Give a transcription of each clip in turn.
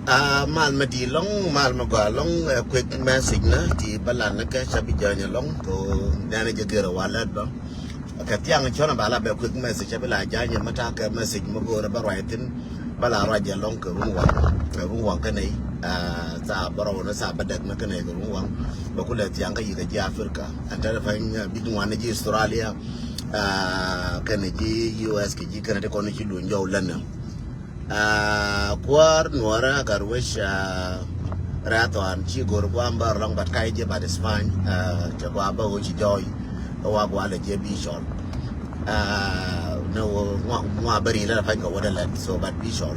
mal madi long mal magwa long quick message na ti balan na ka sabi janya long to dana jegera walad ba ka tiang chona bala be quick message sabi la janya mata ka message mo go ba writing bala raja long ka ruwa ka nei sa baro na sa badak na ka nei ruwa ba kula tiang ka yiga ji Africa anta fa bidin wana ji Australia ka ne ji US ki ji kana de kono ki do njaw lana kuar nuara garwish raton chi gor kwamba long bat kai je ba de Spain je kwa ba ho chi joy wa kwa le je bishol no mwa bari la fa ga wada la so bat bishol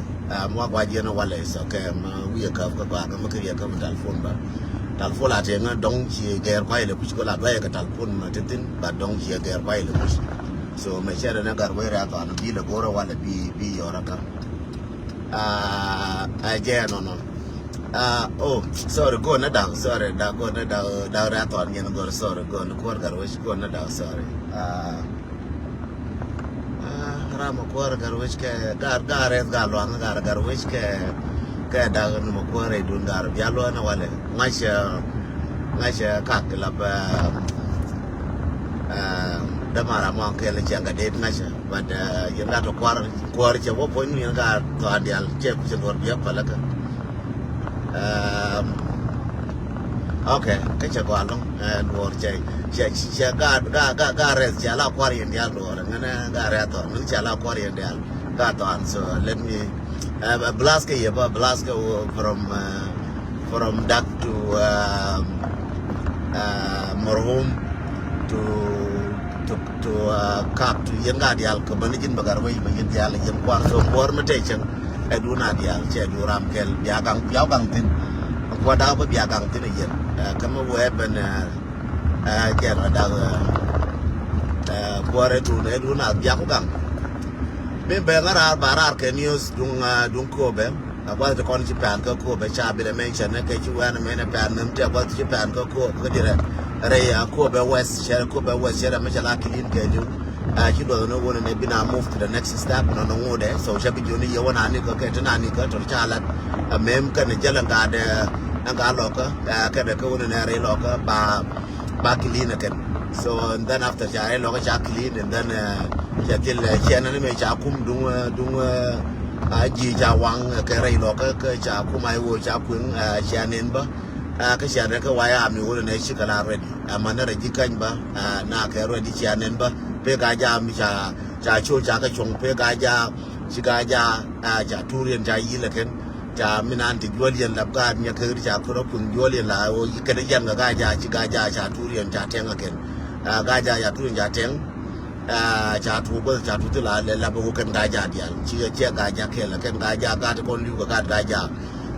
mwa kwa je no wale so ke ma wi ka ka ba ma kriya ka telefon ba telefon la te nga dong chi ger kwa ile ku ko la ba ka telefon ma tin ba dong chi ger kwa ile ku so me shere na garwe raton bi le goro wala bi yoraka again no. Oh, sorry, go na down, sorry, da go na down raton yen go sorry, go na kwar garwish go na down, sorry. Rama kwar garwish ke gar galwan garwish ke da no kwar e dun gar bialo na wale. Ngasha kakla ba da mara mo ke le changa de ngasha but yanga to kwar che wo point ni ga to adial che ku chen dor bia palaka okay ke che go along dor che ga res cha la kwar yen dia dor ngana ga re to ni cha la kwar yen dia ga to an so let me blast ke from Dak to Morhum to Kap to Yanga dial ko banijin bagar way ba yin dial yin kwar so bor ma te chen eduna dial che du ram kel biagang tin ko da ba biagang tin yin kama we ben ker da bore du ne du na biaku gang be ngara barar ke news dung ko be ba de kon ci pan ko be cha be mention ne ke ci wana me ne pan nem te ba ci pan ko dire Ray Kobe West, share Kobe West, share Michel Akilin Kedu. You don't know when they now move to the next step on the road there. So Shabby Juni, you want to get an anica to Charlotte, a mem can a jelangard and Galoka, can a cone and area locker, Bakilin again. So and then after Jare Loka Jacqueline and then Jatil Shannon Chakum Ji Jawang, Kare Loka, Chakumai, Chapun, Shannon. Ka share ka waya mi wona ne shikala ready amana reji kanba na ka ready chanen ba pe ga ja mi cha cho cha ka chong pe ga ja shiga ja ja turien ja yi la ken ja minan ti golien la ga nya ka ri cha ko kun golien la o yi ka de yan ga ja shiga ja cha turien ja ten ken ga ja ya turien ja ten cha tu ba cha tu la la ba ko ken ga ja dia chi che ga ja ke la ken ga ja ga ta kon lu ga ja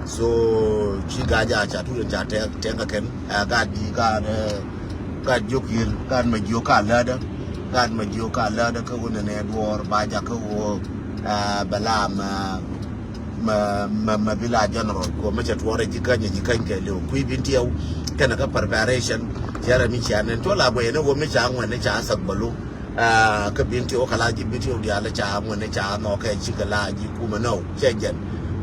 so chi gaja cha tu ja tenga ken ga di ga jokir ga ma joka lada ka wona ne dwor ba ja ka wo bala ma bila general ko ma cha twore ji kan ke le ku binti yau kana ka preparation yara mi cha ne to la boye ne wo mi cha ngwane cha sakbalu ka binti o kala ji binti o dia la cha ngwane cha no ka chi kala ji ku ma no chejen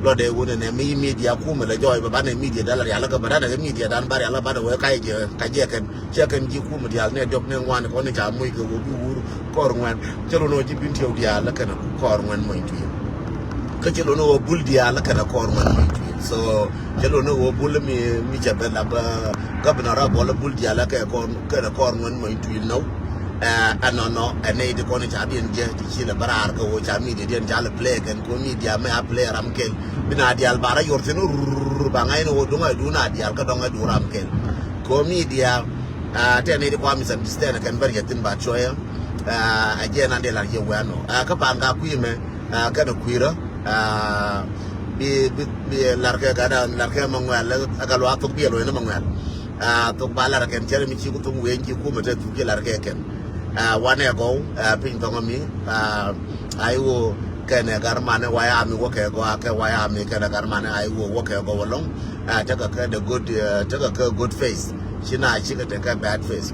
Lode wouldn't a media kuma la joy but media dollar ya laka bada media dan bari ala bada we kai je kajekan chekan ji kuma dia ne dok ne wan ko ne ta muy ko bu wuru kor ngwan jelo no ji binti yow dia la kana kor ngwan moy tu ka jelo no bul dia la kana kor ngwan moy tu so jelo no bul mi jabe la ba gabna bola bul dia la ka kana kor ngwan moy tu no no ane de ko ne ta bien je ti la barar ko wo ta mi de den jala play kan ko mi dia me a play ram kel bina dial bara yorteno ba ngai no do ngai du na dial ka do ngai du ram kel ko mi dia te ne de ko mi san distance kan bar yatin ba choya aje na de la ye wano ka pa nga ku me ka do kuira bi larga gada larga mangwal aga lo atok bi lo ne mangwal to bala ra ken chere mi chi ku tum wenji ku me te tu bi larga ken 1 year ago ping tong mi I will can a garman why I'm working go why I'm making a garman I will work go along take a good face she take a bad face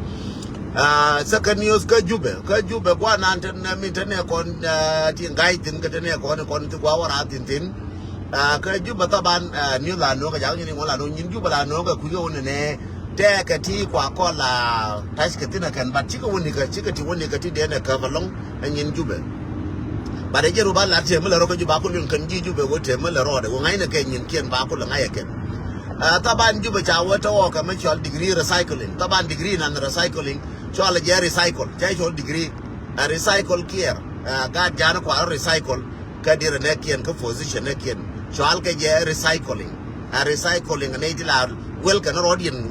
second news ka jube kwa na mi tene kon tin gai tin ka tene kon to wa ra tin ka juba taban new la no ka jaw ni ngola no nyin juba la no ka ku yo ne te ka ti kwa ko la tas ka tina kan ba ti ko woni ka woni ka ti de ne ka valong nyin juba ba de jeru ba la te mala ro ka juba ko lun kan ji juba wo te mala ro de wo ngai ne ka nyin kien ba ko la ngai ken taban juba cha wo to ka ma chol degree recycling taban degree nan recycling chol je recycle ja chol degree recycle care ga jana ko recycle ka dire ne kien ka position ne kien chol ka je recycling recycling ne ti la wel ka rodian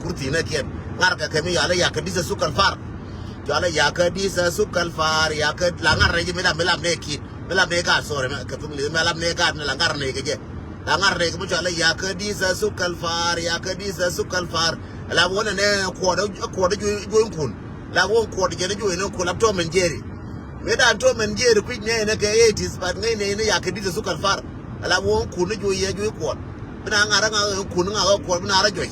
kurti ne kien ngar ka kemi yale ya ka disa sukal far yale ya ka disa sukal far ya ka la ngar re mi la ne ki la ne ka sore ka tum le la ne ka la ngar ne ke je la ngar re ko chole ya ka disa sukal far ya ka disa sukal far la wona ne ko da jo kun la won ko da je jo ne ko la to men jeri me da to men jeri ku ne ke 80s but ne ya ka disa sukal far la won kun jo ye jo ko bina ngara nga kun nga ko bina ra joy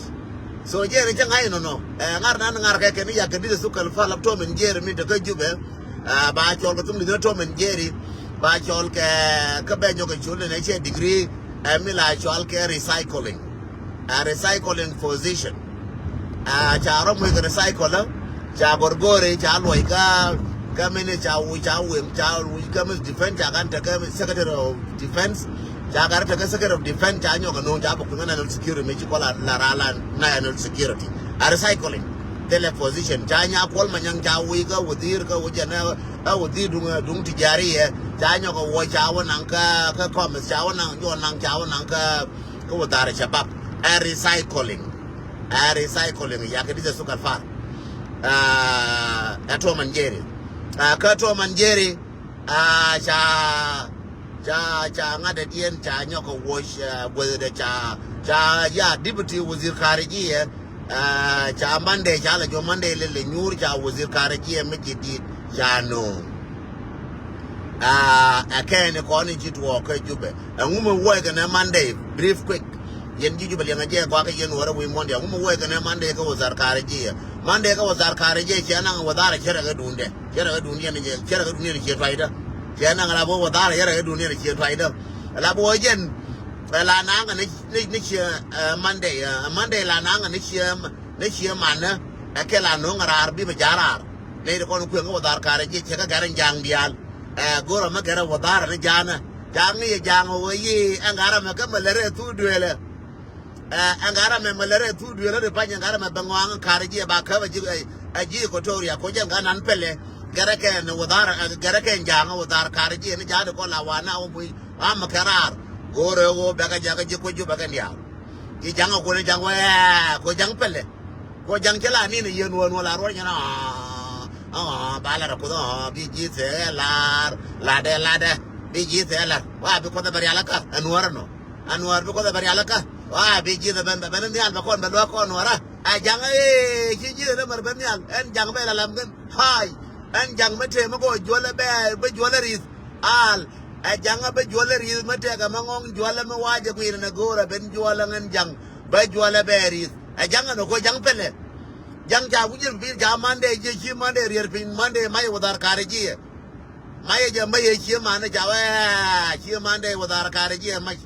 so jeri je ngai no ngar nan ngar ke ni ya ka disa sukal far la to men jeri mi to ka jube ba chol ko tum ni to men jeri ba chol ke ka be jo ke chule ne che degree mi la chol ke recycling recycling position cha ro mu ke recycle cha gorgore cha loi ka mene cha ka mis defense cha kan ta ka secretary of defense cha gar ta ka secretary of defense cha nyo no cha ko national security me chi ko la national security recycling tele position cha nya kol manyang cha ka wadir ka wajana wadir dung tijari cha nyo ko wo cha wonan ka commerce cha wonan yo nan cha wonan ka wadare cha bab recycling ya ka disa sukar fa ato manjeri ka to manjeri cha ngada dien cha nyoko wash gwede cha ya deputy wazir khariji cha mande cha la jo mande le nyur cha wazir khariji mejidi cha no akene ko ni jitwo ka jube ngume wo ga na mande brief quick yen jiju bali ngaje kwa ka yen wara wi monde ngume wo ga na mande ka wazir khariji mande ka wazir khariji cha nan wadara kira ga dunde ne kira ga dunde ne ke faida yana ngala bo wadara yara duniya ne ke faida la bo jen la nanga ne ke mande la nanga ne ke mana akela no ngara arbi be jarar ne ko ko ngo wadar kare je ka garan jang dial goro ma gara wadara ne jana jangi ye jango wo yi angara ma ka malere tu duele angara me malere tu duele de panya ngara ma bangwang kare je ba ka aji ko toria ko jen ganan pele gara ke ne wadara gara ke janga wadar kare je ne jade ko la wana o bui am karar gore wo baga jaga je ko ju baga ndia ki janga ko ne jangwa ko jang pele ko jang kela ni ne yen won wala ro nyana bala ra ko do bi ji se la de bi ji se la wa bi ko da bari alaka anwar bi ko da bari alaka wa bi ji da ban ni al ba ko ban do ko anwara a janga ki ji da mar ban ni al en jang be la lam gan hai en jang mate ma ko jola be jola ris al a janga be jola ris mate ga mangong jola ma waje ko ina gora ben jola ngan jang be jola be ris a janga no ko jang pele jang ja wujil bi ja mande je chi mande rier pin mande mai wadar kare ji mai je mai chi mane ja wa chi mande wadar kare ji mai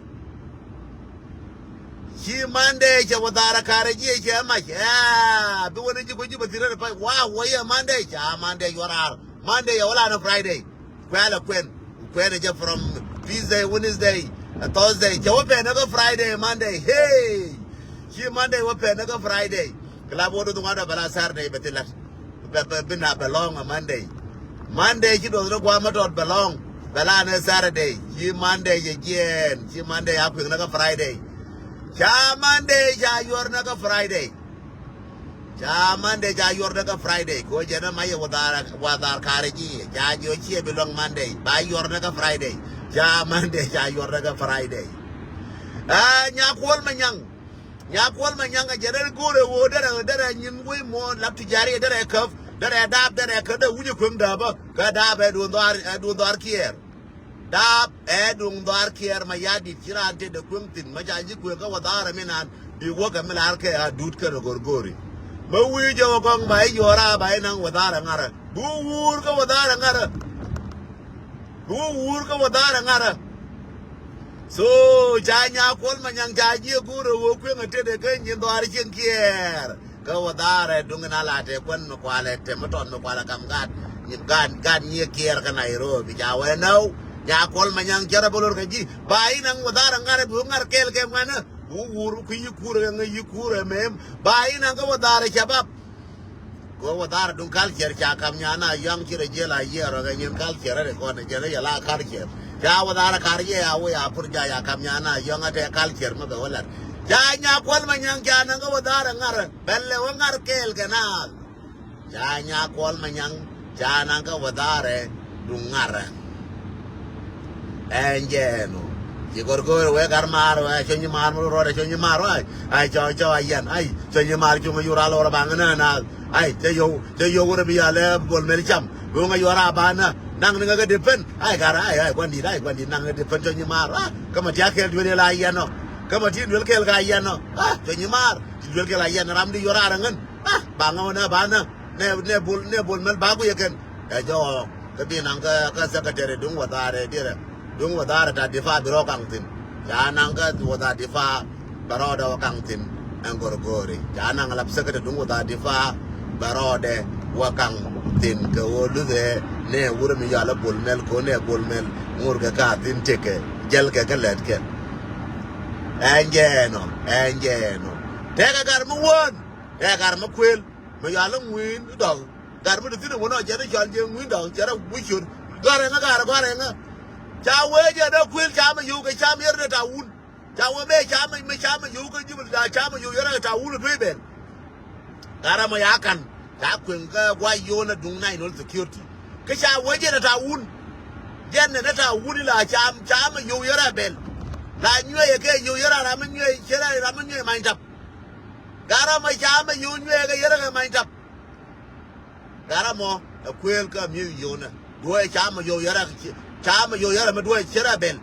chi mande je wadar kare ji je mai bi woni ji ko ji batire pa wa ya mande ja mande yorar mande ya wala na friday kwala kwen je from tuesday wednesday thursday je wo pe na go friday monday hey chi mande wo pe na go friday club wodo do ngada bala sarde betilat bina belong monday chi do ko ma dot belong bala na saturday chi monday je jen chi monday ya ku na go friday cha monday ja yor na go friday cha monday ja yor na go friday ko je na mai wadar kare ji ja jo chi belong monday ba yor na go friday cha monday ja yor na go friday nya kwol manyang jere gore wo dara nyin we mo lap tijari dara kaf dara dab dara ka da wuje kum da ba ka da be do ndar kier dab do ndar kier ma yadi tirante de kum tin ma jaji ko ga wadara minan bi wo ga milar ke adut ka gorgori ma wi jo gong bai yora bai nang wadara ngara bu wur ka wadara ngara so chanya kol manyang chaji guru wo kwen atede ke nyin do ari chen kier ka wadare dungna late kwen no kwale te maton no kwala kam gat nyin gan nye kier ka Nairobi jawe no nya kol manyang jara bolor ka ji bai nang wadara ngare bu ngar kel ke mana uru ku yikure nga yikure mem bai nang ka wadare chabab ko wadara dung kal kier cha kam nyana yang kire jela yero ga nyin kal kier re ko ne jela yala kar kier ja wadara karye ya we ya purja ya kamyana yonga te culture ma be wala ja nya kwal ma nyang jana nga wadara ngar belle wa ngar kel kana ja nya kwal ma nyang jana nga wadare dungara enjeno ji gorgor we gar mar wa chonyi mar mo ro chonyi mar ai cho ayen ai chonyi mar chu ma yura lo ra bangana na ai te yo wora bi ale bol mel cham go nga yura bana nang nga depen ai gara ai kwandi nang depen chonyi mar kama dia kel dwele la yano kama ti dwele kel ga yano chonyi mar ti dwele kel ayen ram di yura rangan bangona bana ne bol mel bagu yeken e jo ke bi nang ka secretary dung wadare dire dung wadare ta difa biro kangtin ya nang ka wada difa baroda kangtin angorgori ya nang lap secretary dung wada difa barode wakangtin ke wodu de ne wuro mi yala bolmel ko ne bolmel ngurga ka tin teke jel ke galet ke enjeno tega gar mu won tega gar mu kwel mi yala ngwin dog gar mu tin wono jere jal je ngwin dog jere wuchur gore nga cha weje da kwel cha ma yu ke cha mi yerde ta un cha wo me cha ma yu ke jibul da cha ma yu yere ta un beben gara ma yakan ta kwen ga gwa yo na dung nai no security ke cha weje da ta un jenne da ta un la cha ma yu yere bel la nywe ke yu yere ra ma nywe chere ra ma nywe mai tap gara ma cha ma yu nywe ga yere ga mai tap gara mo kwel ka mi yu na do cha ma yu yere cha ma yu yere ma do chere bel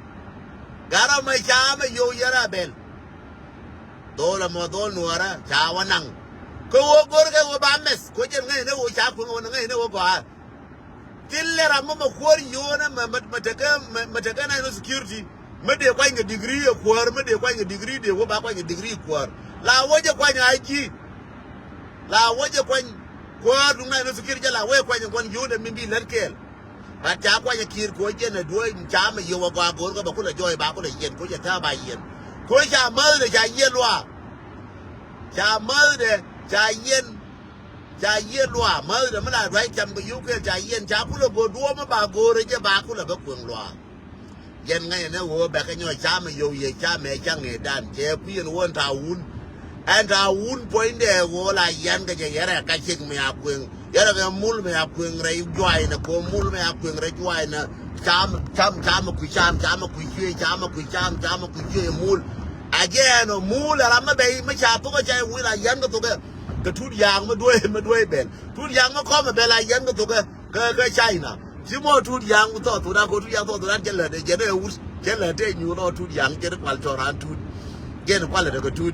gara ma cha ma yu yere bel dola mo dol nuara cha wanang ko wo gor ke wo ba mes ko jen ngai ne wo cha ko wo ngai ne wo ba tillera mo mo kor yona mataka na no security mede kwa nge degree kwar mede kwa nge degree de wo ba kwa nge degree kwar la woje kwa nya aiki la woje kwa kwar ngai no security la we kwa nge kon yona mimbi lerkel ba cha kwa nge kir ko jen na do cha ma yo wa gor ko ba ko la joy ba ko la yen ko ya ta ba yen ko cha mal de cha yen lwa cha mal de cha yen lwa mal de mala right cham ko yu ke cha yen cha ku lo go do ma ba go re je ba ku la ba kweng lwa yen ngai ne wo ba ka nyo cha ma yo ye cha me cha nge dan je ku yen won ta un an ta un point de wo la yen ga je yere ka chik me a kweng yere ga mul me a kweng re jwai na ko mul me a kweng re jwai na cham ku mul again mul la ma be ma cha to ga ja wi la yen ga to ga cái thuốc giang mới đuôi bền thuốc giang nó có mà bền lại dân cái China chỉ mua thuốc giang của tôi đã có thuốc giang tôi đã chơi là để chơi là để nhiều nó thuốc giang chơi được quan cho ran thuốc chơi được quan là cái thuốc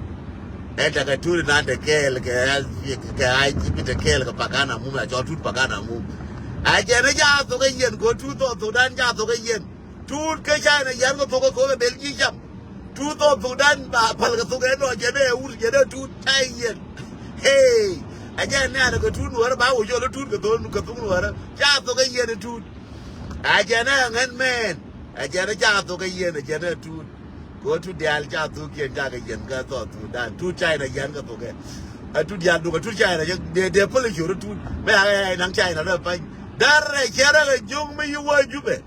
cái thuốc là cái ai chỉ biết cái pagana mum là cho thuốc pagana mum ai chơi nó ra tôi cái yên của thuốc tôi đã ra tôi cái yên thuốc cái China dân của tôi có cái bền gì chậm thuốc tôi đã bà phải cái tôi cái nó chơi để thuốc Chai yên hey aja ne ana ko tun wara ba wo jolo tun ko tun wara ja to ga yene tun aja na ngan men aja na ja to ga yene aja na tun ko tu dial ja to ke ja ga yen ga to tu dan tu chai na yan ga to ga a tu dial do ga tu chai na de pole juro tun me ai nang chai na da pa darre kera ga jung mi wa jube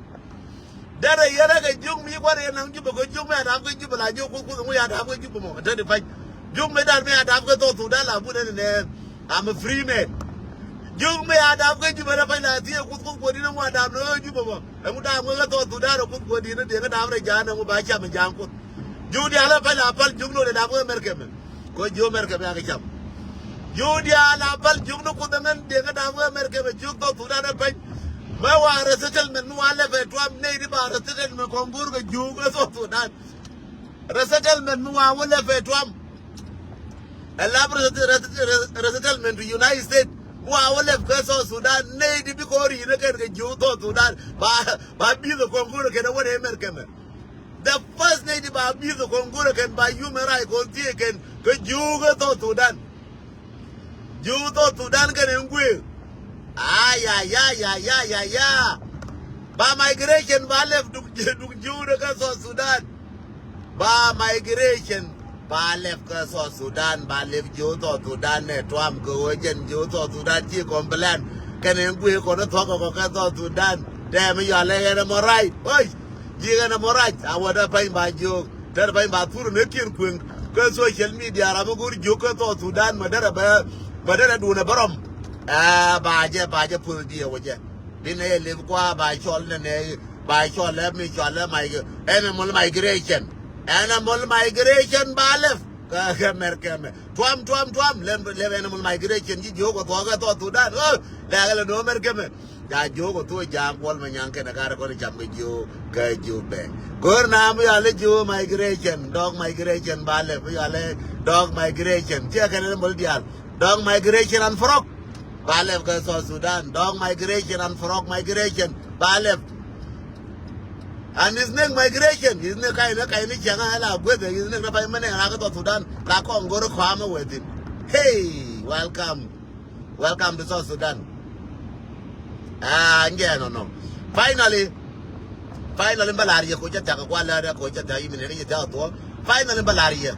darre yara ga jung mi kwa re nang jube ko jung me da ko jube la jo ko ya da ko jube mo da de pa Jung me dar me adab ke to da la bu ne I'm a free man. Jung me adab ke ju bana pa na ti ku di no adab no ju bo. E mu da mo to da ro ku di ne de ga da re ja na mo ba cha me jang ku. Ju di ala pa la pal jung no de da ko mer ke me. Ko jo mer ke me ga cham. Ju di ala pal jung no ku da ngan de ga da ko mer ke me ju to da pa. Ma wa re settlement no ala fe to am ne di ba re settlement ko mbur ga ju ga to da. Re settlement no wa wala fe to am resettlement to United States wa wale ko Sudan ne di bi ko ri ne kan ga ju to Sudan ba bi the kongo ke na wone mer kemen The first lady by abuse the Congo can by human rights can you go to Sudan. You to Sudan can engage. Yeah. By migration, by left to Sudan. By migration, by left to Sudan, by left you to Sudan, Trump go again, you to Sudan, you complain. Can engage on the talk of Sudan. Damn, you are laying them all right. Oi, you are all right. I want to pay by you. Tell by my poor Nikin Queen. Because social media, I'm a good joker to Sudan, Madara, Madara do a barum. Baja pull dear with you. Been a live qua by Cholne, by Chol, let me Chola, my animal migration. Animal migration, Balef. American. Twam, live animal migration. You go to Sudan. Oh, there no American. That you go to a jam, Walman Yank and a Caracol jump with you, guide you back. Go now, we are let you migration, dog migration, Balef, we are dog migration, check an animal deal, dog migration and frog. Balef goes to Sudan, dog migration and frog migration, Balef. And his name migration, his name kind of channel with his name by money and I go to Sudan, like on go to Kwame with him. Hey, welcome to South Sudan. Yeah, no. Finally, Balaria, finally, Balaria.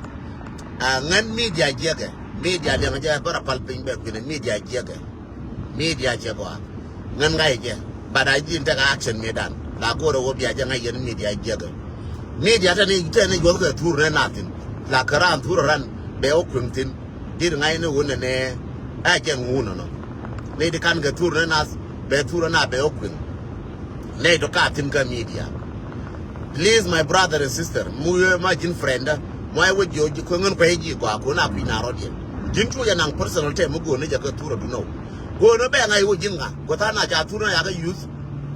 And media jagger, media, never pulping back with a media jagger, media jagger, Nangaya, but I didn't take action, madam. La go to be a young media jagger. Media, then you go to run nothing. La Karan to run, Bell Quintin, didn't I know one and I can wound. Lady can't get to run us. Betura na be open. Nedo katinga media. Please, my brother and sister, muye imagine friend, my way you kungun peji kwa kuna pina rodie. Jintu ya nang personal time go ne jaka tura do know. Go no be ngai wo jinga. Go ta na ja tura ya ga use.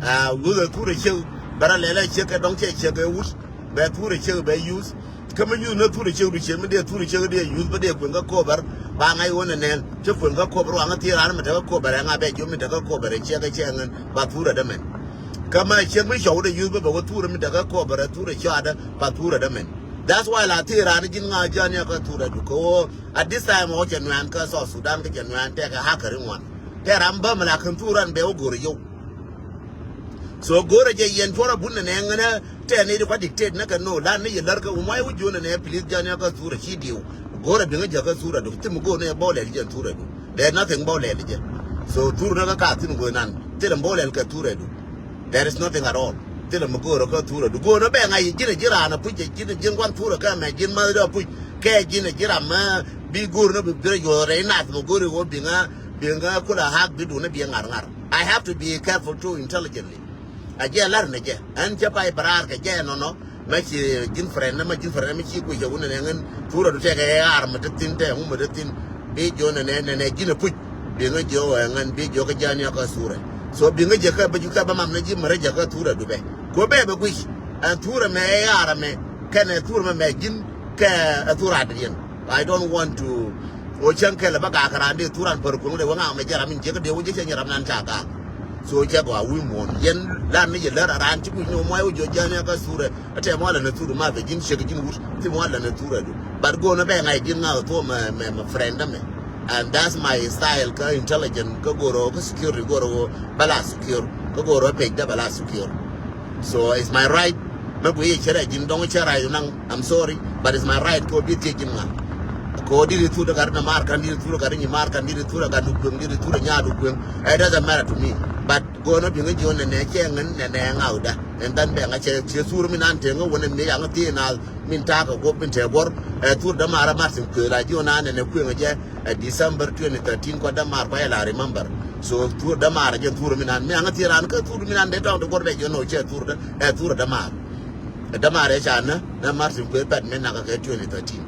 Go tura chew. Bara lele cheke don check use. Be tura chew be use. Come you no tura chew che me de tura chew de use be de kunga cover. Ba ngai wona nen che kunga cover wa ngati ran me de cover nga be jo me de cover cheke chengen ba tura de men. Kama check me show de use be go tura me de cover tura chada ba tura de men. That's why la tira ni jinga janya ka tura du ko at this time o Januan ka so Sudan ka Januan te ka hakarin wan. Te ramba mala kan turan be o gori yo. So gore je yen tora bunne ne ngana te ne ko dictate na ka no la ne yelar ka umai wu jona ne please janya ka tura shi dio. Gore be nga ka tura du tim go ne bole je tura du. There's nothing bole je. So tura na ka tin go nan. Te bole ka tura du. There is nothing at all. Tell them go to tour to go no bang. I get a girana, put a gin one tour come and gin mother put care gin a girama, be good no be your not no good or being a could have been doing a being I have to be careful too intelligently. I get learn again and Japai Barak again no. Make gin friend, my gin for me, she with your woman and tour to take a arm at the tin there, whom the tin be John and a gin put being a Joe and be Jokajania Kasura. So being a jacka, but you come and Jim Marajaka Tura to be. Go back a wish and Tura may arame can a tour magin can a tour adrian. I don't want to Ochanka Labaka and the Turan Perkun, the one I'm a Jaramin Jacka, the Wujin Ramantaka. So Jago, we won. Yen Lani, you let around to know why would your Janaka Sura, a time one and a tour mother, Jim shaking wood, Tim one and a tour. But go on a bang, I didn't know to my friend. And that's my style, intelligent, Kogoro, security, Goro, Bala secure, Kogoro, pay the Bala secure. So it's my right. I'm sorry, but it's my right to be taking one. Go did it to the garden mark and did it to the garden mark and did it to the garden, did it to the yard. It doesn't matter to me. But go up in a John and a king and out there. And then bang a chair, Surmin and Tango when a young teen, I'll mean Taka, open table, to the Mara Martin, Kurajon and a queen at December 2013, Quadamar, I remember. So to the Mar again, Turmin and Mianatiranka, Turmin and they don't go back, you know, chair to the Mar. The Marajana, the Martin Quepat Menaka 2013.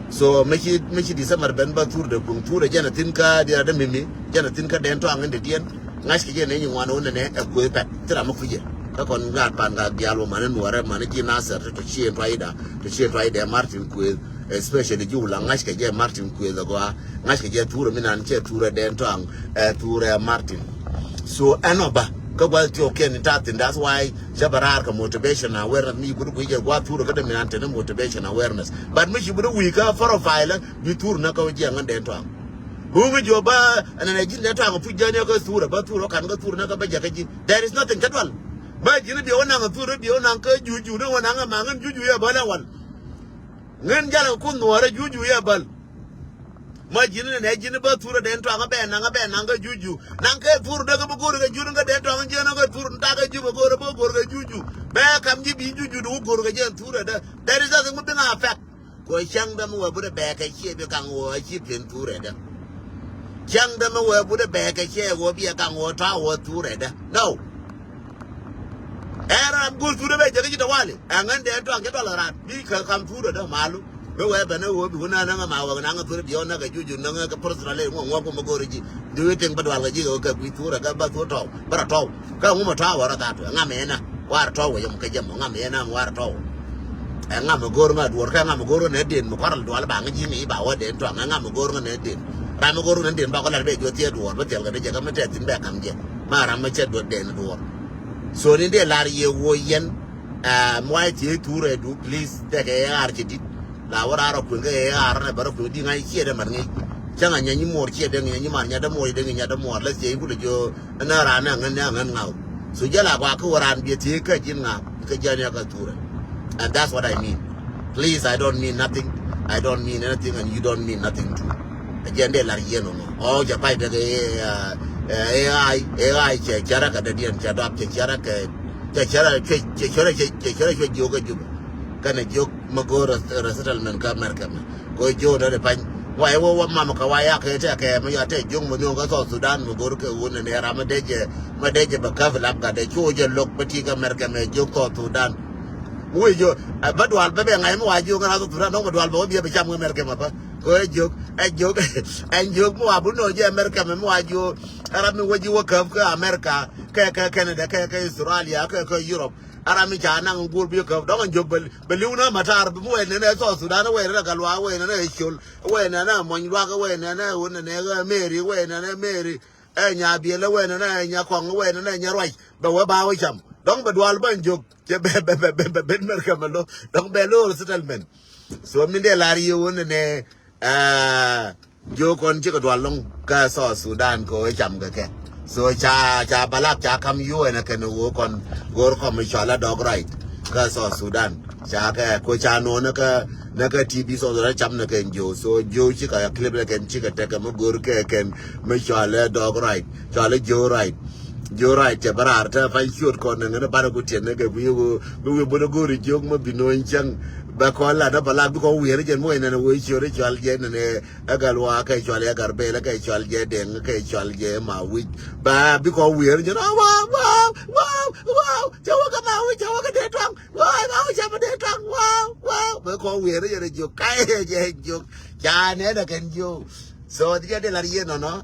So make it December Benba tour the Puntura, Janatinka, the other Mimi, Janatinka, Dentang and the Dian, Naski, anyone on the net, a Quepat, Tramafia. Upon God, Panga, Diallo, Man, and whatever managing Nasser to cheer rider, Martin Quill. Especially you, Langaska, Martin Quillagoa, Naska, Turamin and Chetura Dentang, Tura Martin. So, Anoba, Kabal to Ken in Tatin, that's why Jabaraka motivation awareness me would we get what through the antenna motivation awareness. But Michi would we go for a file, be tour Nako Yang and Denton. Who would your bar and an agent that time put Jania goes through a Baturo can go through Naka. There is nothing at all. But you be on a tour, be on Uncle Juju, no one Angaman, Juju, one. Nganjala Kunwara, Juju, Yabal. Majin and Agent Batura, then to Nanga Juju. Nanka Tur Dagabur, Junga, then to Angana Tur, Taga Juba, Juju. Back come Jibi Juju, Gurga, Tura. There is nothing within our fact. Go shang them who put a back a ship, you can war a ship in Tureda. Shang them who put a back a share, will be a gang or tower Tureda. No. I'm good to the bed, the Wally. And then they're talking about we can come through the Malu. No weapon, no wood, who none of our Nanga to be on a Juju, Nanga personally won't walk on Magorigi. Do it in Badalaji, okay, we tour a gabba to talk, but at all. Come home a tower at that. Namena, what tower, you can Namena, what at all. And I'm a gourmet worker, I'm a gourmet, and Edin, Moral to Alabama, Jimmy, about what they're talking, I'm a gourmet, and Edin. I'm a gourmet, and Bacala, your theatre, but they'll get a jet in back and get. Maramachet, what then door. So in the Larry Woyen, white you to do, please take a architect. Our Arab will get a but of doing I hear them and Chang and more cheer than any man, yet more than any other more. Let's say, put you an arana and now. So Yala Baku and be a taker, Jina, Kajania Katura. And that's what I mean. Please, I don't mean nothing. I don't mean anything, and you don't mean nothing too. Again, they like you know. Oh, Japan, AI, Charaka, the Dian Chadap, Charaka, Chara, Yoga, can a joke Magora resettlement come go Joe the pine. Why, what Mamma Kawaya, take young Manuga, Sudan, Mugurka, Woon, and Ramadeja, Madeja, Bakavalap, got a Georgia look, Patika, American, joke or Sudan. Who is you? But while baby, I'm why you can have to run over to Albania, become American. Go joke, and joke, and joke more. No, American, and why you, I don't know what you work up, America, Canada, Australia, Europe. Aramichana will be a don't joke, Beluna, Matar, when and I saw Sudan away, Ragalwa, when and I should, when and I'm when you walk away, and I wouldn't marry, when and I marry, and ya be a when and I yakong away, and then you're right. But what about him? Don't but Walban joke, Ben Mercamelo, don't bellow settlement. So I'm in the Larry, joke on Chicadwalong, Gaso, Sudan, go a jamga. So cha balap cha come you and I can work on Mishala dog right. Gaso Sudan. Chaka Kocha no naka TV so the Chamnaka and Joe. So Joe Chica clip like and chica take a Mugurke and Mishala dog right. Charlie Joe right. Joe right, Barata, find short corner and a Baragutia nigga. We will go to joke, maybe knowing Chang. Bacola, the Balak, because we are again more in a way, your ritual jen and a galwaka, Charlie Garbella, Charlie Jen, Charlie Gemma, which, but because we are, wow, Jawaka, Jawaka, dead trunk, wow, dead trunk, wow, because we are a joke, joke, Jan, can you. So the other Lariano, no,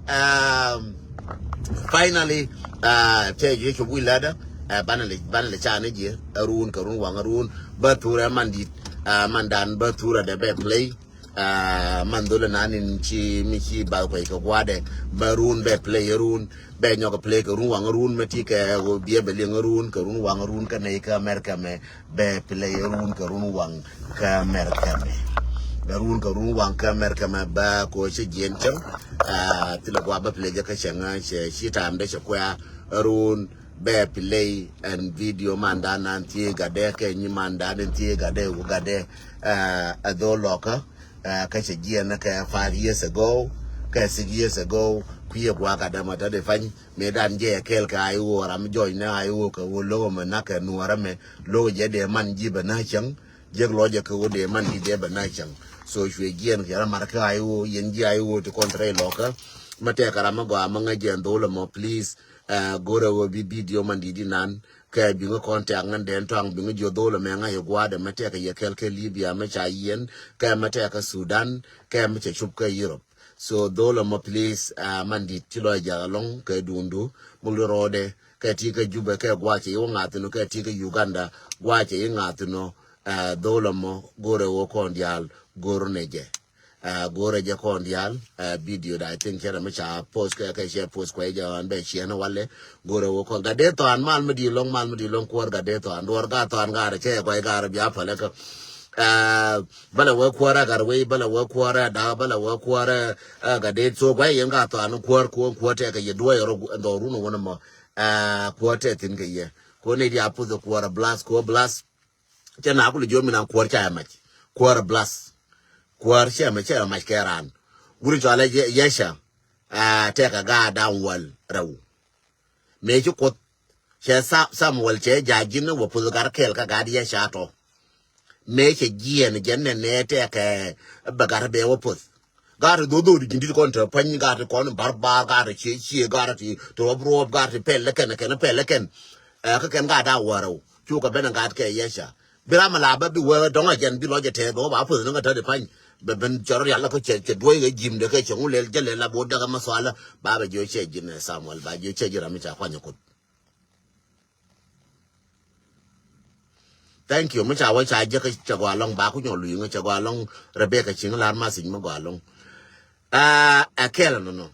finally, take you will ladder, Banale Chana, a rune, Karun, Wangaroon, but to a mandit. Mandan Batura de Bay play, Mandola Nanin Chi Michi Balquake Wade, Baroon Bay play a rune, Banyoka play Karun, Matika will be a Bellingaroon, Karun Wangaroon, Kanaka, Mercame, Bay play a rune, Karun Wang, Kamercame. Karun Wanka Mercame, Ba, Coach Gentle, Tilaguaba play Jakashanga, she time de Shaquia, a rune. Bear play and video mandan and Tiega can you mandan and Tiega Ugade a door locker, catch a gear 5 years ago, 6 years ago, queer Guacadamata de Fan, Medan Jay Kelka, or I'm joining I walk a low manaka, Nuarame, low Jade man Gibanachang, Jaglogical de man Gibanachang. So if you again Yaramarka, I will Yengi to contrary locker, Matekaramago among again Dolamo, please. Go to be video man did nan kay bi nga contact nga den tang bi nga jodola me nga yegwa de mateka ye kelke Libya mecha yen kay mateka Sudan kay mecha chupka Europe so dola mo please man di tilo ja long kay dundu mulu rode kay tika Juba kay gwache yo ngatuno kay tika Uganda gwache ngatuno dola mo gore wo kondial goro neje gore je kon dial video da I think chera me cha post ka share post kwa ja an be share na wale gore wo ko ga de to an mal me di long ko ga de to an dor ga to an ga che kwa ga bia pale ka bala wo kwara ga we bala wo kwara da bala wo kwara ga de so kwa yen ga to an ko te ka ye do yo ndo ru no wona mo ko te tin ga ye ko ne dia pu the kwara blast ko blast chena ku jo mi na kwara cha ma kwara blast kwar she me che ma keran guri jale yesha te ka ga dan wal raw me ji ko she Samuel che jajin wo pu gar kel ka ga yesha to me che gien jenne ne te ka bagar be wo pu gar do di gindi ko nta pan gar ko barbar gar che gar ti to bro gar ti pelle ken ka ken ga da waro chu ka ben ga ke yesha birama la ba bi wo donga jen bi lo je te bo ba pu no ga ta de pan ben choro ya la ko che doi ga jim de ke chongu le jele la bo daga maswala ba ba jo che jin Samuel ba jo che jira mi cha kwanya ko thank you mi cha wa cha je ke cha gwa long ba ku nyo lu nga cha gwa long Rebecca ching la ma sin ma gwa long akela no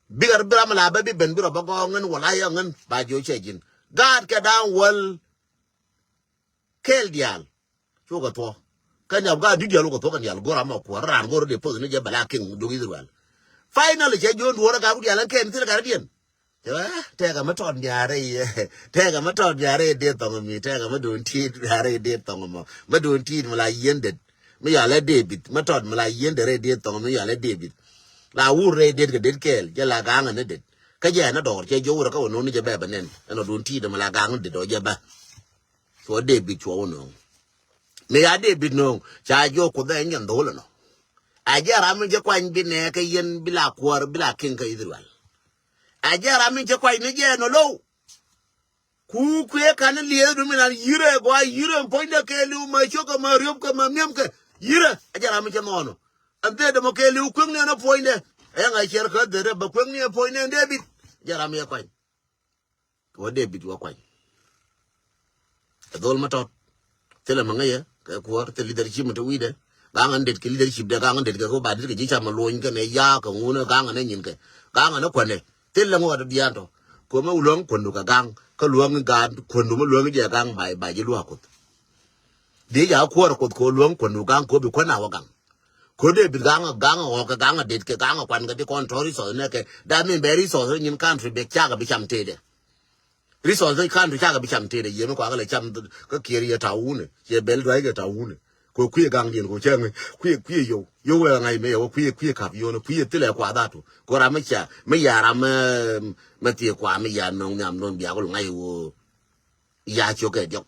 bigar bira ma la ba bi ben bira ba go ngen wala ya ngen ba jo che jin god ka down well kel dial chu ga to kanya ga di dialo ko to kan yal gora ma ko ran goro de po ne je bala king do Israel finally je jo do ga ku dialan ken tin ga dien te ga ma ton diare de to mi te ga ma do ti diare de to ma do ti ma la yende mi ya la David ma ton ma la yende re de to mi ya la David la wu re de ga de kel je la ga ne de ka je na do je jo ra ko no ni je ba nen no do ti de ma la ga de do je ba so David cho no me ya David no cha jo ko da nyan do no ajara mi je kwan bi ne ka yen bila kwar bila kin ka Israel ajara mi je kwan ne je no lo ku e kan liye du mi na yire point ke lu ma choka ma riob ka ma miem ka yire ajara mi je no ante de mo ke lu kun ne na point de e nga cher ka de ba kun ne point ne David ajara mi kwan ko David wa kwan dol ma tot tele ma ngaya ko te leadership to wide gangan det ke leadership de gangan det ko ba det ke jicha ma loin ke ne ya ka ngune gangan ne nyin ke gangan ne kwane tele ngo da dianto ko ma ulong kwanu ka gang ka luang ga kwanu ma luang je gang ba ji luwa ko de ya ko luang kwanu gang ko bi kwana wa gang ko de bi gang o ka gang det ke gang kwan ga de control so ne ke da mi be resource nyin country be cha ga bi cham te de resource country cha ga bi cham te de ye no kwa ga le cham ka kiri ya taune ye bel dai ga taune ko kuye gang dien ko chang kuye yo wa ngai me yo kuye kap yo no kuye tile kwa datu ko ra me cha me ya ra me tie kwa me ya no nyam non bia ko ngai wo ya cho ke jo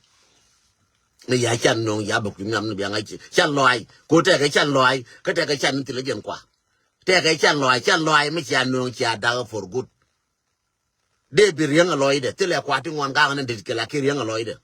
me ya chan no ya bok nyam no bia ngai chan loi ko te ke chan loi ke te ke chan tile jen kwa te ke chan loi me chan no cha da for good de bi riang loi de tile kwa ti ngon gang ne de ke la ki riang loi de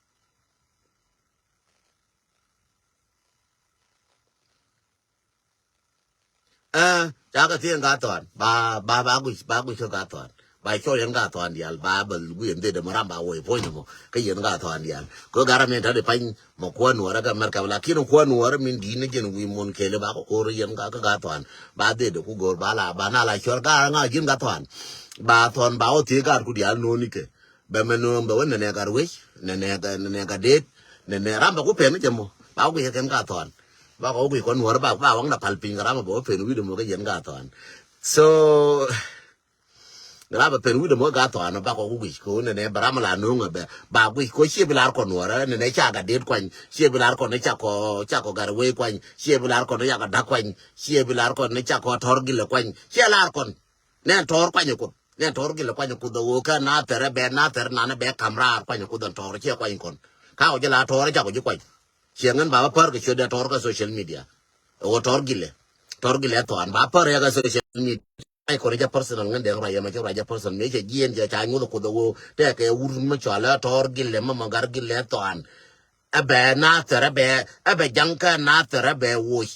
cha ka thiên ga toàn ba gu cho ga toàn ba cho yen ga toàn dial ba bel gu yen de maram ba wo po ni mo ka yen ga toàn dial ko gara men ta de pan mo ko no ra ga mar ka la kino ko no ra min di ne gen wi mon ke le ba ko ro yen ga toàn ba de ku gor ba la ba na la cho ga nga jin ga toàn ba o ti ga ku dial no ni ke ba men no ba won ne ga we ne ga de ne ram ba ku pe ne jemo ba ku ye ken ga toàn ba ko wi kon wor ba wang na palping ram ba pe wi de mo ga yen ga toàn so ra ba pe wi de mo ga toàn ba ko wi ko ne bram la no nga ba wi ko che bilar kon wor ne cha ga de kwan che bilar kon ne cha ko gar we kwan che bilar kon ya ga da kwan che bilar kon ne cha ko tor gi le kwan che lar kon ne tor kwan ko ne tor gi le kwan ko do ka na tere be na tere na be kamra kwan ko don tor che kwan kon ka o je la tor cha ko ji kwan chiangan baba par ke choda tor ka social media o tor gile to an ba par ya ga social media ai ko ja personal ngan de ra ya ma ja personal me che gien ja cha ngu ko do te ke ur ma chala tor gile ma gar gile to an abe na tere be abe janka na tere be wo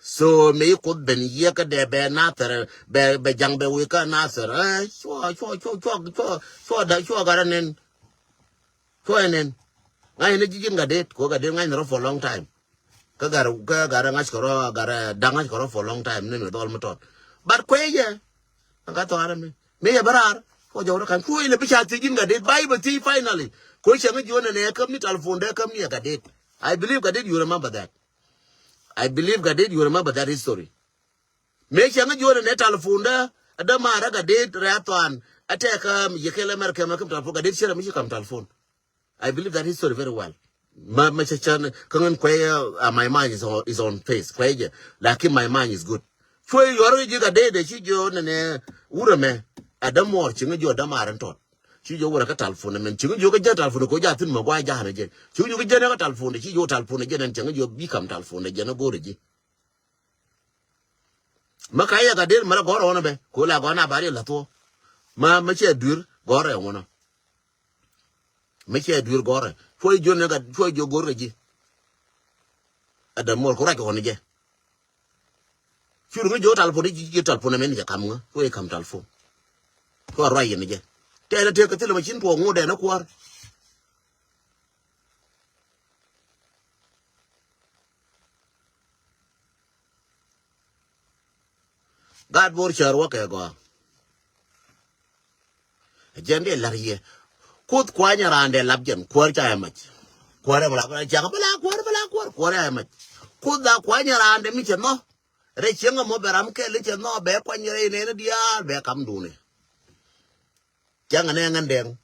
so me ko ben ye ka de be na tere be jang be wo ka na tere cho da cho garanen cho enen ngai ne jigin ga det ko ga det ngai no for long time Kagara ngash karo gara dangash karo for long time name dol matot. But kweye ngato arame. Me ya barar ko jawra kan ko ile bisha tigin ga date Bible ti finally. Ko shanga jona ne kam ni telephone de kam ni ga date. I believe God did you remember that. I believe God did you remember that history. Make sure you on a telephone there. Adama raga date ratuan. Attack yekele America come telephone. God did share me come telephone. I believe that history very well. My chan kangan kwaya my mind is on face. Kwaya like my mind is good. So you already got day the chijo ne urame Adam more chinga jo Adama aren't. Chijo work a telephone and chinga jo get telephone ko jatin mo kwa jahana je. Chijo get a telephone, chijo telephone again and chinga jo become telephone again go reji. Makaya ga der mara goro ona be ko la gona bari la to ma che dur gore ona che dur gore foi jo ne ga foi jo gore ji Adam mor ko ra ko ne je firu jo telephone ji telephone men ja kam nga foi kam telephone ko ra ye ne je te ka tele ma chin to ngode na kwar God bor char wa ke go jende lariye kut kwanya rande labjen kwar cha mach kware bala cha bala kware mach kut da kwanya rande mi cheno re chenga mo beram ke le cheno be kwanyere ne dia be kam dune janga ne ngandeng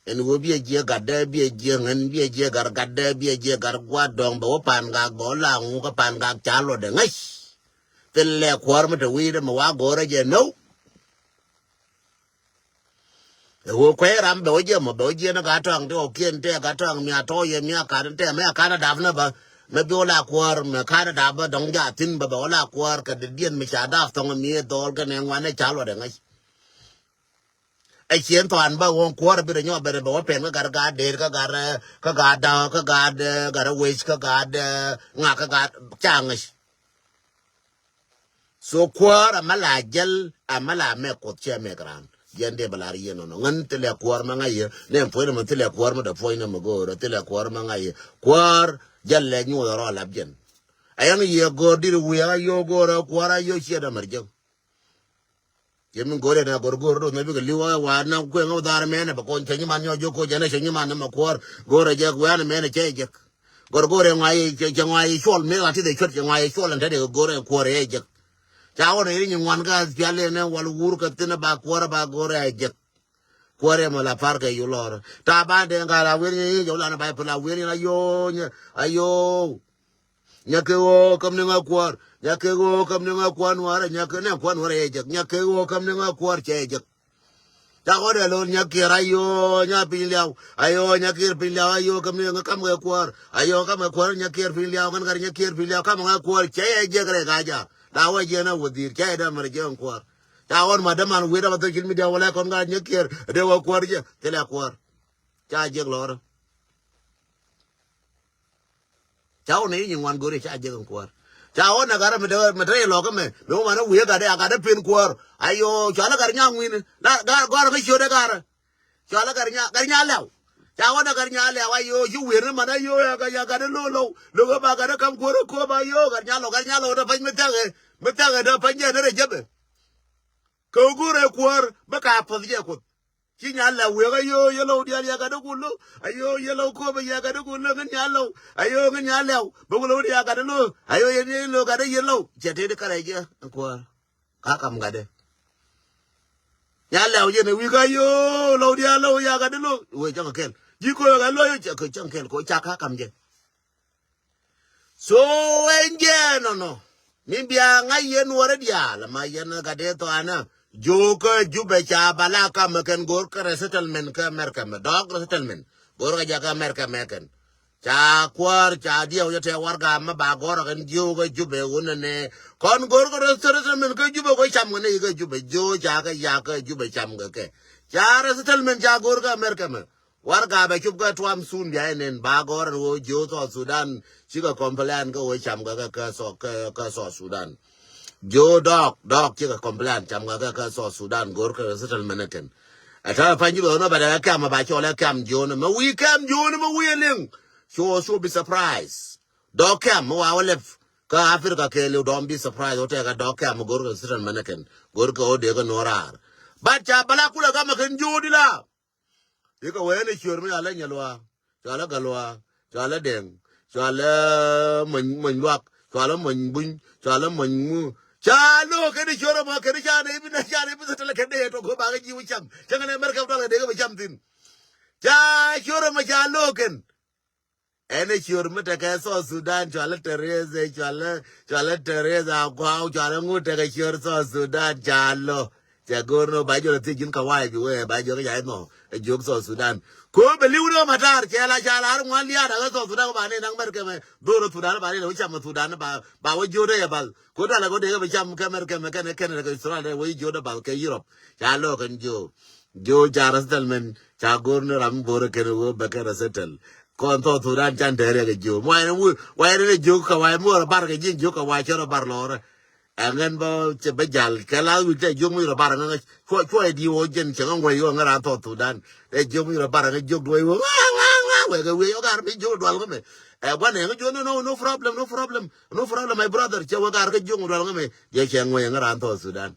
en wo bi je gadda bi je ngan bi je gar gadda bi je gar gwa dong bo pan ga go la ngu ka pan ga chalo de ngai tele kwar ma to wi de ma wa gore je no wo kwe ram be oje mo be oje na ga tang to kien te ga tang mi ato ye mi ka te me ka na dav na ba me bi ola kwar me ka na dav ba dong ja tin ba ola kwar ka de dien mi cha dav tong mi dol ga ne ngwane chalo de ngai ai chien to an ba won kwar bi de nyo be ba pen ga de ga da ga ra we ga de nga ga chang so kwar amala gel amala me ko che me gran yende balari yeno no ngan tele kwar ma ngai ne foi no tele kwar ma da foi no go tele kwar ma ngai kwar jalle nyu ro labjen ayang ye go dir wi ayo go ro kwar ayo che da marjo yemin gore na gor do na bi ga liwa wa na ko ngo dar me ne ba ko chenyi man yo jo ko jana chenyi man ma kwar gore je ko an me ne che je gore ngai che ngai shol me la ti de chot ngai shol an de gore kwar e je Chao ne ri ngwan ga piale ne wal wur ka tina ba kwara ba gore aje kware mo la parka yo lor ta ba de ga la wi yo la na ba la wi na yo ayo nyake wo kam ne nga kwar nyake wo kam ne nga kwan wara nyake ne kwan wara aje nyake wo kam ne nga kwar che aje ta gore lo nyake ra yo nya pilau ayo nyake pilau ayo kam ne nga kam ga kwar ayo kam kwar nyake pilau kan gar nyake pilau kam nga kwar che aje gre ga ja dawa jena wadir kay da mar jen kwar tawon madaman weda ba to kilmi da wala kon ga nyeker de wa kwar je tele kwar cha je lor tawon ni ngwan gore cha je kwar tawon na gara me de lo ka me no mana wi ga de pin kwar ayo chala gar nya ngwin la gar ga shode gar chala gar nya law tawon na gar nya law ayo ju wi ne mana yo ga de lo ba ga de kam ko ba yo gar nya lo da pa me ta da panya ne jebe ko gure kwar baka pa je ko kinya la we ga yo lo dia ya ga dulo ayo lo ko ba ya ga dulo ngnya lo ayo ngnya lo ba lo dia ga dulo ayo ye lo ga de lo jete de kare je kwar ka kam ga de ya la ye ne wi ga yo lo dia lo ya ga dulo we jang kel ji ko ga lo ye ko jang kel ko cha ka kam je so enje no Nibia ngayen wore dia la mayen ga de to ana joka jube cha bala ka meken gor ka settlement ka merka me dog settlement gor ga ja ka merka meken cha kwar cha dia yo te war ga ma ba gor ga joka jube wonne kon gor ka settlement ka jube ko cham ne ga jube jo ja ka ya ka jube cham ga ke cha settlement cha gor ga merka me war ga ba chub ga twam sun ya nen ba gor wo jo to Sudan chiga complain ko we cham ga ka so Sudan jo dog chiga complain cham ga ka so Sudan gor ka settlement ken ata panji lo no ba da kam ba chola kam jo no ma wi kam jo no ma wi ling so be surprise Dokam wa left ka Africa ke lu don't be surprised o ga dokam gor ga sitan manaken gor ka o de ga norar ba cha bala kula ga makan jodi la dika wayne chior mi ala nyalwa chala galwa chala deng chala man luak chala man bun chala man mu chalo ke ni choro ma ke ni cha ne bi na cha ne bi sa tala ke de to go ba ga ji wu cham changa ne mer ka to de ga cham tin cha choro ma chalo ken ene chior mata ka so Sudan chala Teresa kwa chala ngute ka chior so Sudan chalo Chagorno ba jo tijin ka wai bi we ba jo ga no e jog so Sudan ko beliuno matar chala chala ngwan lia da so Sudan ba ne nang mer ke me do Sudan ba ne lo cham Sudan ba wo jo de bal ko da la go de ga cham ka mer ke me ke ne ga Israel wo jo da bal ke Europe chalo kan jo jaras dal men chagorno ram bor ke no ba ka settle kon to Sudan chan tere ga jo mo ne ne jo ka wai mo bar ga jin jo ka wai choro bar lore angan ba che bajal kala wi te jo mi ro bar nga cho di o jen che ngwe yo ngara to Sudan e jo mi ro bar nga jo do wo we ga we yo gar mi jo do ga me e ba ne jo no problem my brother che wo gar ga jo do ga me je che ngwe ngara to Sudan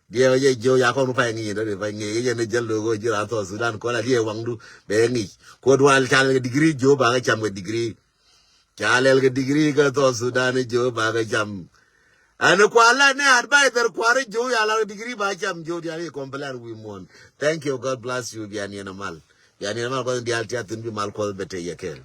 dia ye jo ya ko pa ngi do pa ngi ye ne jel do go jira to Sudan ko la die wangdu be ngi ko do al chal degree jo ba ga cham degree chalel ga degree ga to Sudan jo ba ga cham and kwala ne advisor kware jo ya la degree ba cham jo dia ni compare we mon thank you god bless you biani na mal ko dia tia tin bi mal ko bete yekel